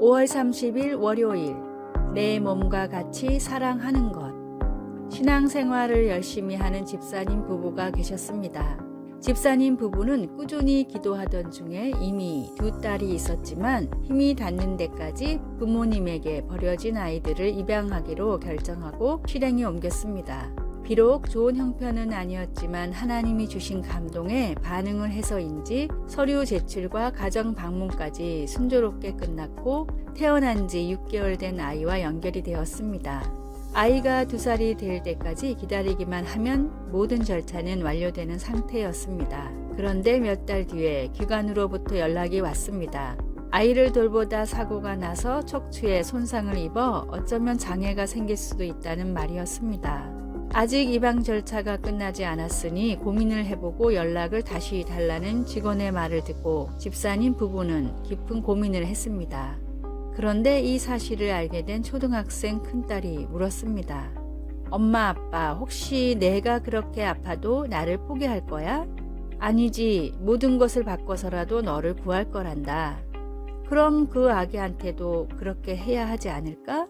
5월 30일 월요일, 내 몸과 같이 사랑하는 것. 신앙생활을 열심히 하는 집사님 부부가 계셨습니다. 집사님 부부는 꾸준히 기도하던 중에 이미 2딸이 있었지만 힘이 닿는 데까지 부모님에게 버려진 아이들을 입양하기로 결정하고 실행에 옮겼습니다. 비록 좋은 형편은 아니었지만 하나님이 주신 감동에 반응을 해서인지 서류 제출과 가정 방문까지 순조롭게 끝났고 태어난 지 6개월 된 아이와 연결이 되었습니다. 아이가 2살이 될 때까지 기다리기만 하면 모든 절차는 완료되는 상태였습니다. 그런데 몇 달 뒤에 기관으로부터 연락이 왔습니다. 아이를 돌보다 사고가 나서 척추에 손상을 입어 어쩌면 장애가 생길 수도 있다는 말이었습니다. 아직 입양 절차가 끝나지 않았으니 고민을 해보고 연락을 다시 달라는 직원의 말을 듣고 집사님 부부는 깊은 고민을 했습니다. 그런데 이 사실을 알게 된 초등학생 큰딸이 물었습니다. 엄마, 아빠, 혹시 내가 그렇게 아파도 나를 포기할 거야? 아니지, 모든 것을 바꿔서라도 너를 구할 거란다. 그럼 그 아기한테도 그렇게 해야 하지 않을까?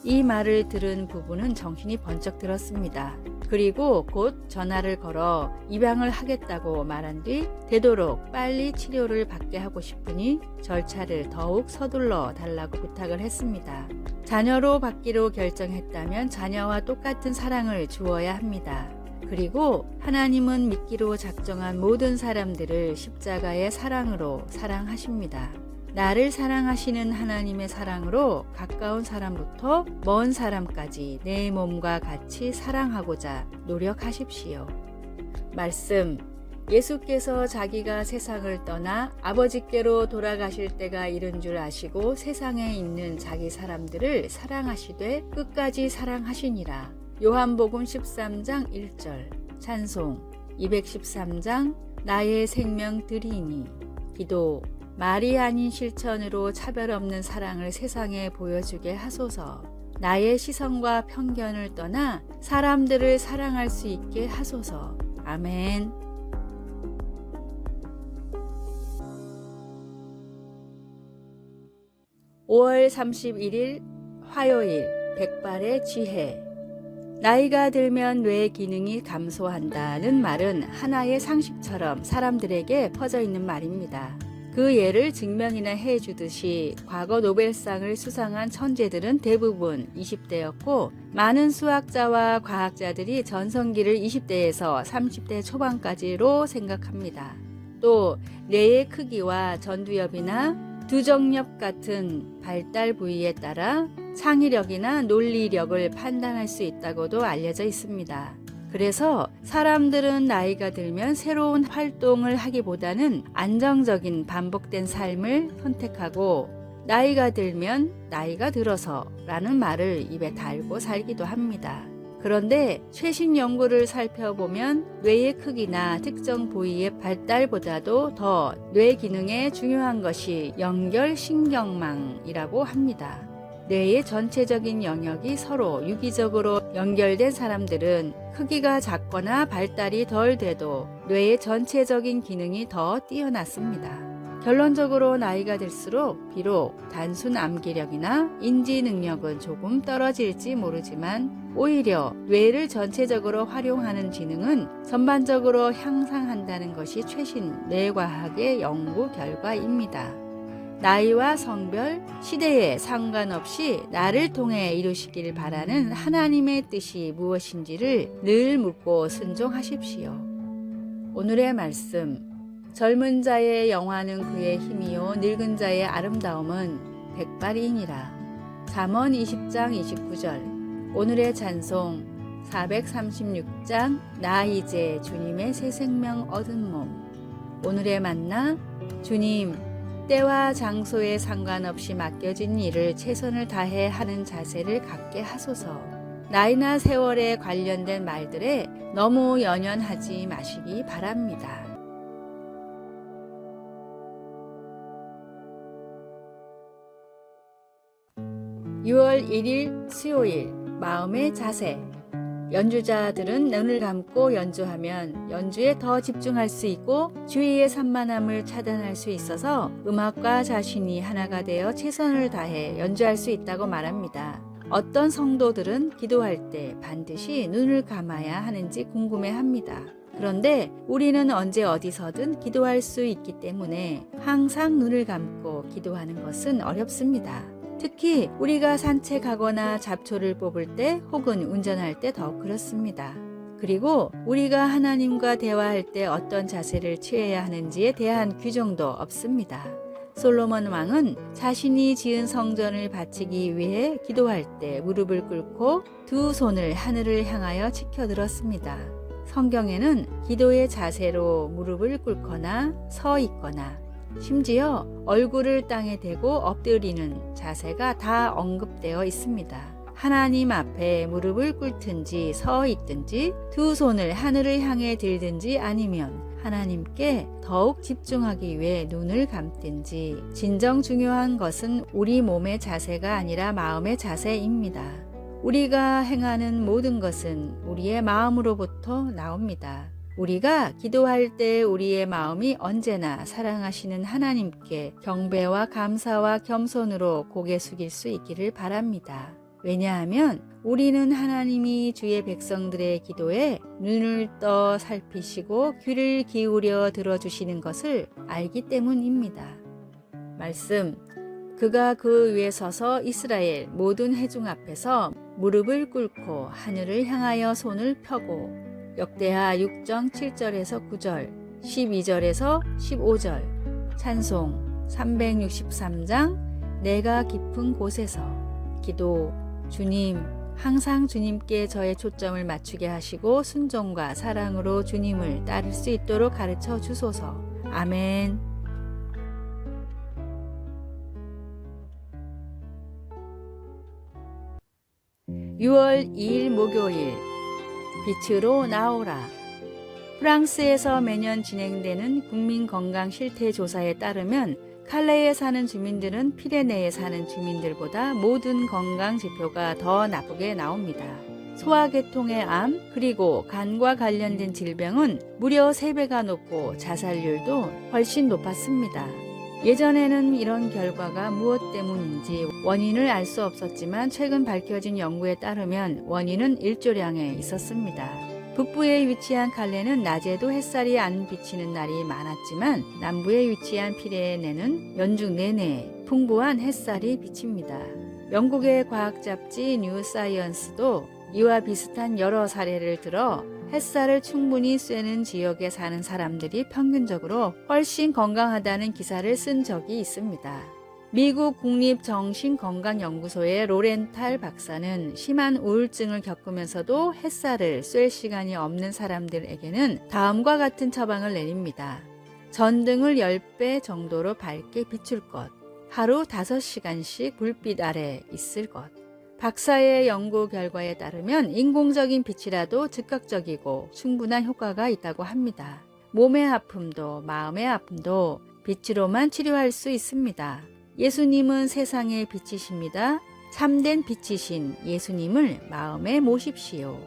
이 말을 들은 부부는 정신이 번쩍 들었습니다. 그리고 곧 전화를 걸어 입양을 하겠다고 말한 뒤 되도록 빨리 치료를 받게 하고 싶으니 절차를 더욱 서둘러 달라고 부탁을 했습니다. 자녀로 받기로 결정했다면 자녀와 똑같은 사랑을 주어야 합니다. 그리고 하나님은 믿기로 작정한 모든 사람들을 십자가의 사랑으로 사랑하십니다. 나를 사랑하시는 하나님의 사랑으로 가까운 사람부터 먼 사람까지 내 몸과 같이 사랑하고자 노력하십시오. 말씀, 예수께서 자기가 세상을 떠나 아버지께로 돌아가실 때가 이른 줄 아시고 세상에 있는 자기 사람들을 사랑하시되 끝까지 사랑하시니라. 요한복음 13장 1절. 찬송 213장 나의 생명 드리니. 기도, 말이 아닌 실천으로 차별 없는 사랑을 세상에 보여주게 하소서. 나의 시선과 편견을 떠나 사람들을 사랑할 수 있게 하소서. 아멘. (5월 31일) 화요일, 백발의 지혜. 나이가 들면 뇌 기능이 감소한다는 말은 하나의 상식처럼 사람들에게 퍼져 있는 말입니다. 그 예를 증명이나 해주듯이 과거 노벨상을 수상한 천재들은 대부분 20대였고 많은 수학자와 과학자들이 전성기를 20대에서 30대 초반까지로 생각합니다. 또 뇌의 크기와 전두엽이나 두정엽 같은 발달 부위에 따라 창의력이나 논리력을 판단할 수 있다고도 알려져 있습니다. 그래서 사람들은 나이가 들면 새로운 활동을 하기보다는 안정적인 반복된 삶을 선택하고 나이가 들면 나이가 들어서 라는 말을 입에 달고 살기도 합니다. 그런데 최신 연구를 살펴보면 뇌의 크기나 특정 부위의 발달보다도 더 뇌 기능에 중요한 것이 연결신경망이라고 합니다. 뇌의 전체적인 영역이 서로 유기적으로 연결된 사람들은 크기가 작거나 발달이 덜 돼도 뇌의 전체적인 기능이 더 뛰어났습니다. 결론적으로 나이가 들수록 비록 단순 암기력이나 인지 능력은 조금 떨어질지 모르지만 오히려 뇌를 전체적으로 활용하는 지능은 전반적으로 향상한다는 것이 최신 뇌과학의 연구 결과입니다. 나이와 성별, 시대에 상관없이 나를 통해 이루시길 바라는 하나님의 뜻이 무엇인지를 늘 묻고 순종하십시오. 오늘의 말씀, 젊은 자의 영화는 그의 힘이요 늙은 자의 아름다움은 백발이니라. 잠언 20장 29절. 오늘의 찬송 436장 나 이제 주님의 새 생명 얻은 몸. 오늘의 만나, 주님, 때와 장소에 상관없이 맡겨진 일을 최선을 다해 하는 자세를 갖게 하소서. 나이나 세월에 관련된 말들에 너무 연연하지 마시기 바랍니다. 6월 1일 수요일, 마음의 자세. 연주자들은 눈을 감고 연주하면 연주에 더 집중할 수 있고 주위의 산만함을 차단할 수 있어서 음악과 자신이 하나가 되어 최선을 다해 연주할 수 있다고 말합니다. 어떤 성도들은 기도할 때 반드시 눈을 감아야 하는지 궁금해합니다. 그런데 우리는 언제 어디서든 기도할 수 있기 때문에 항상 눈을 감고 기도하는 것은 어렵습니다. 특히 우리가 산책하거나 잡초를 뽑을 때 혹은 운전할 때 더 그렇습니다. 그리고 우리가 하나님과 대화할 때 어떤 자세를 취해야 하는지에 대한 규정도 없습니다. 솔로몬 왕은 자신이 지은 성전을 바치기 위해 기도할 때 무릎을 꿇고 두 손을 하늘을 향하여 치켜들었습니다. 성경에는 기도의 자세로 무릎을 꿇거나 서 있거나 심지어 얼굴을 땅에 대고 엎드리는 자세가 다 언급되어 있습니다. 하나님 앞에 무릎을 꿇든지 서 있든지 두 손을 하늘을 향해 들든지 아니면 하나님께 더욱 집중하기 위해 눈을 감든지 진정 중요한 것은 우리 몸의 자세가 아니라 마음의 자세입니다. 우리가 행하는 모든 것은 우리의 마음으로부터 나옵니다. 우리가 기도할 때 우리의 마음이 언제나 사랑하시는 하나님께 경배와 감사와 겸손으로 고개 숙일 수 있기를 바랍니다. 왜냐하면 우리는 하나님이 주의 백성들의 기도에 눈을 떠 살피시고 귀를 기울여 들어주시는 것을 알기 때문입니다. 말씀, 그가 그 위에 서서 이스라엘 모든 회중 앞에서 무릎을 꿇고 하늘을 향하여 손을 펴고 역대하 6장 7절에서 9절, 12절에서 15절, 찬송 363장 내가 깊은 곳에서 기도. 주님, 항상 주님께 저의 초점을 맞추게 하시고 순종과 사랑으로 주님을 따를 수 있도록 가르쳐 주소서. 아멘. 6월 2일 목요일, 빛으로 나오라. 프랑스에서 매년 진행되는 국민건강실태조사에 따르면 칼레에 사는 주민들은 피레네에 사는 주민들보다 모든 건강 지표가 더 나쁘게 나옵니다. 소화계통의 암 그리고 간과 관련된 질병은 무려 3배가 높고 자살률도 훨씬 높았습니다. 예전에는 이런 결과가 무엇 때문인지 원인을 알 수 없었지만 최근 밝혀진 연구에 따르면 원인은 일조량에 있었습니다. 북부에 위치한 칼레는 낮에도 햇살이 안 비치는 날이 많았지만 남부에 위치한 피레네는 연중 내내 풍부한 햇살이 비칩니다. 영국의 과학 잡지 뉴 사이언스도 이와 비슷한 여러 사례를 들어 햇살을 충분히 쐬는 지역에 사는 사람들이 평균적으로 훨씬 건강하다는 기사를 쓴 적이 있습니다. 미국 국립정신건강연구소의 로렌탈 박사는 심한 우울증을 겪으면서도 햇살을 쐴 시간이 없는 사람들에게는 다음과 같은 처방을 내립니다. 전등을 10배 정도로 밝게 비출 것, 하루 5시간씩 불빛 아래 있을 것. 박사의 연구 결과에 따르면 인공적인 빛이라도 즉각적이고 충분한 효과가 있다고 합니다. 몸의 아픔도 마음의 아픔도 빛으로만 치료할 수 있습니다. 예수님은 세상의 빛이십니다. 참된 빛이신 예수님을 마음에 모십시오.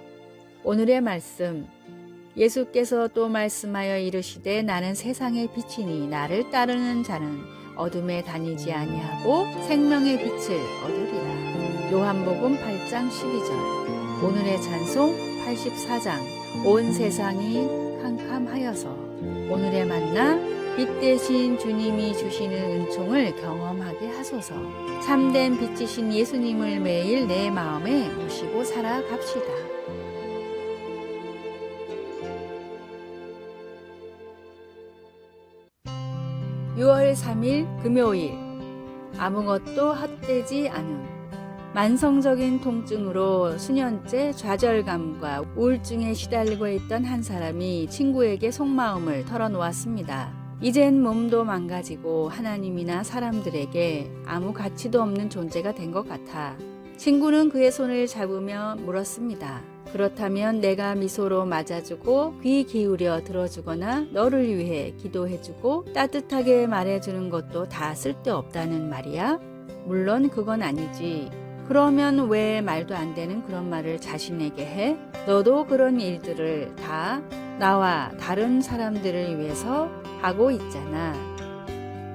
오늘의 말씀, 예수께서 또 말씀하여 이르시되 나는 세상의 빛이니 나를 따르는 자는 어둠에 다니지 아니하고 생명의 빛을 얻으리라. 요한복음 8장 12절. 오늘의 찬송 84장. 온 세상이 캄캄하여서. 오늘의 만나, 빛 대신 주님이 주시는 은총을 경험하게 하소서. 참된 빛이신 예수님을 매일 내 마음에 모시고 살아갑시다. (6월 3일) 금요일. 아무것도 헛되지 않음. 만성적인 통증으로 수년째 좌절감과 우울증에 시달리고 있던 한 사람이 친구에게 속마음을 털어놓았습니다. 이젠 몸도 망가지고 하나님이나 사람들에게 아무 가치도 없는 존재가 된 것 같아. 친구는 그의 손을 잡으며 물었습니다. 그렇다면 내가 미소로 맞아주고 귀 기울여 들어주거나 너를 위해 기도해주고 따뜻하게 말해주는 것도 다 쓸데없다는 말이야? 물론 그건 아니지. 그러면 왜 말도 안 되는 그런 말을 자신에게 해? 너도 그런 일들을 다 나와 다른 사람들을 위해서 하고 있잖아.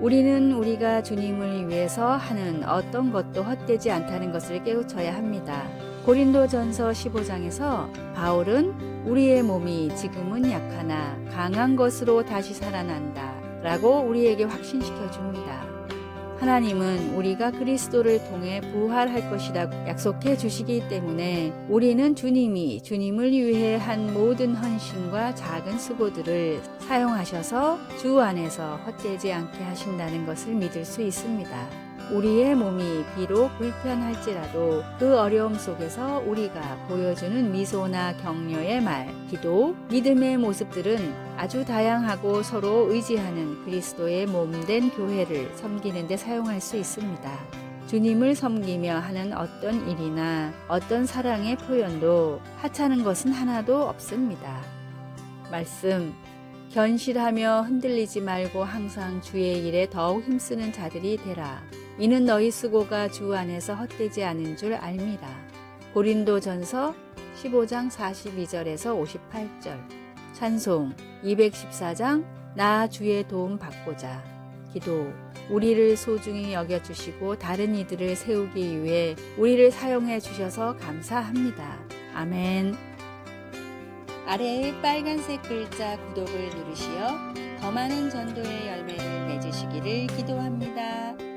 우리는 우리가 주님을 위해서 하는 어떤 것도 헛되지 않다는 것을 깨우쳐야 합니다. 고린도전서 15장에서 바울은 우리의 몸이 지금은 약하나 강한 것으로 다시 살아난다 라고 우리에게 확신시켜 줍니다. 하나님은 우리가 그리스도를 통해 부활할 것이라고 약속해 주시기 때문에 우리는 주님이 주님을 위해 한 모든 헌신과 작은 수고들을 사용하셔서 주 안에서 헛되지 않게 하신다는 것을 믿을 수 있습니다. 우리의 몸이 비록 불편할지라도 그 어려움 속에서 우리가 보여주는 미소나 격려의 말, 기도, 믿음의 모습들은 아주 다양하고 서로 의지하는 그리스도의 몸된 교회를 섬기는 데 사용할 수 있습니다. 주님을 섬기며 하는 어떤 일이나 어떤 사랑의 표현도 하찮은 것은 하나도 없습니다. 말씀, 견실하며 흔들리지 말고 항상 주의 일에 더욱 힘쓰는 자들이 되라. 이는 너희 수고가 주 안에서 헛되지 않은 줄 알미라. 고린도전서 15장 42절에서 58절. 찬송 214장 나 주의 도움 받고자. 기도 우리를 소중히 여겨주시고 다른 이들을 세우기 위해 우리를 사용해 주셔서 감사합니다. 아멘. 아래의 빨간색 글자 구독을 누르시어 더 많은 전도의 열매를 맺으시기를 기도합니다.